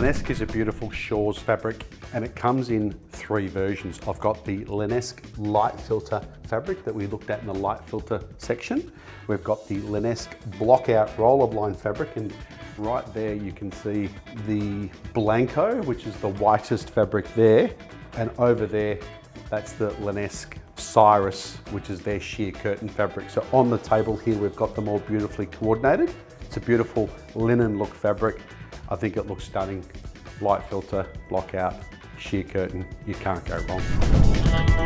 Linesque is a beautiful shawls fabric and it comes in 3 versions. I've got the Linesque light filter fabric that we looked at in the light filter section. We've got the Linesque blockout roller blind fabric, and right there you can see the Blanco, which is the whitest fabric there. And over there, that's the Linesque Cyrus, which is their sheer curtain fabric. So on the table here, we've got them all beautifully coordinated. It's a beautiful linen look fabric. I think it looks stunning. Light filter, block out, sheer curtain, you can't go wrong.